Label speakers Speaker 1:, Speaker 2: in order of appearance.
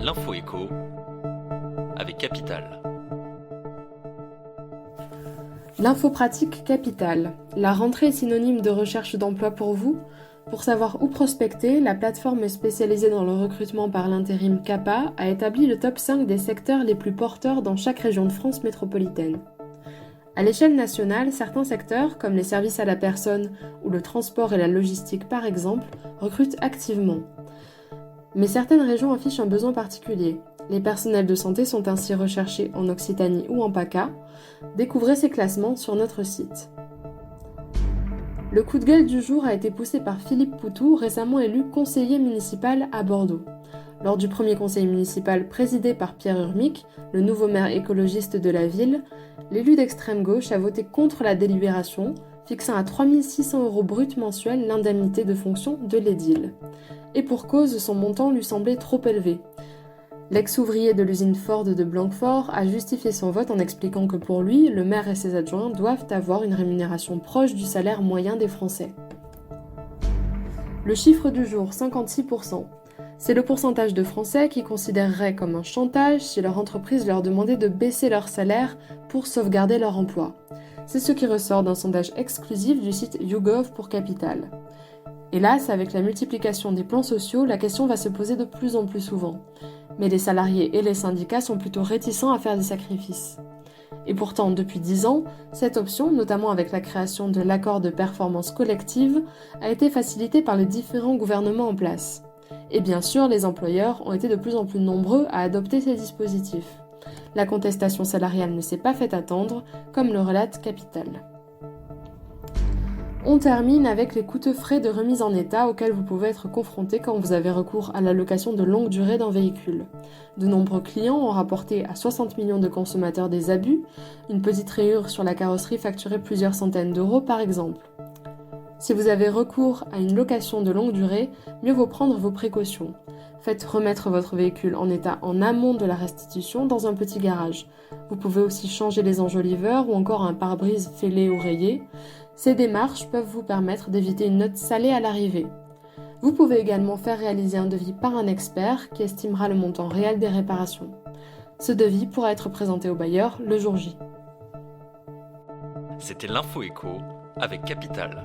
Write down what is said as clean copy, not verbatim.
Speaker 1: L'info écho avec Capital.
Speaker 2: L'info pratique Capital. La rentrée est synonyme de recherche d'emploi pour vous? Pour savoir où prospecter, la plateforme spécialisée dans le recrutement par l'intérim CAPA a établi le top 5 des secteurs les plus porteurs dans chaque région de France métropolitaine. À l'échelle nationale, certains secteurs, comme les services à la personne ou le transport et la logistique par exemple, recrutent activement. Mais certaines régions affichent un besoin particulier. Les personnels de santé sont ainsi recherchés en Occitanie ou en PACA. Découvrez ces classements sur notre site. Le coup de gueule du jour a été poussé par Philippe Poutou, récemment élu conseiller municipal à Bordeaux. Lors du premier conseil municipal présidé par Pierre Urmic, le nouveau maire écologiste de la ville, l'élu d'extrême gauche a voté contre la délibération, fixant à 3 600 € brut mensuels l'indemnité de fonction de l'édile. Et pour cause, son montant lui semblait trop élevé. L'ex-ouvrier de l'usine Ford de Blanquefort a justifié son vote en expliquant que pour lui, le maire et ses adjoints doivent avoir une rémunération proche du salaire moyen des Français. Le chiffre du jour, 56%. C'est le pourcentage de Français qui considéreraient comme un chantage si leur entreprise leur demandait de baisser leur salaire pour sauvegarder leur emploi. C'est ce qui ressort d'un sondage exclusif du site YouGov pour Capital. Hélas, avec la multiplication des plans sociaux, la question va se poser de plus en plus souvent. Mais les salariés et les syndicats sont plutôt réticents à faire des sacrifices. Et pourtant, depuis 10 ans, cette option, notamment avec la création de l'accord de performance collective, a été facilitée par les différents gouvernements en place. Et bien sûr, les employeurs ont été de plus en plus nombreux à adopter ces dispositifs. La contestation salariale ne s'est pas fait attendre, comme le relate Capital. On termine avec les coûteux frais de remise en état auxquels vous pouvez être confronté quand vous avez recours à la location de longue durée d'un véhicule. De nombreux clients ont rapporté à 60 millions de consommateurs des abus, une petite rayure sur la carrosserie facturée plusieurs centaines d'euros par exemple. Si vous avez recours à une location de longue durée, mieux vaut prendre vos précautions. Faites remettre votre véhicule en état en amont de la restitution dans un petit garage. Vous pouvez aussi changer les enjoliveurs ou encore un pare-brise fêlé ou rayé. Ces démarches peuvent vous permettre d'éviter une note salée à l'arrivée. Vous pouvez également faire réaliser un devis par un expert qui estimera le montant réel des réparations. Ce devis pourra être présenté au bailleur le jour J.
Speaker 1: C'était l'info écho avec Capital.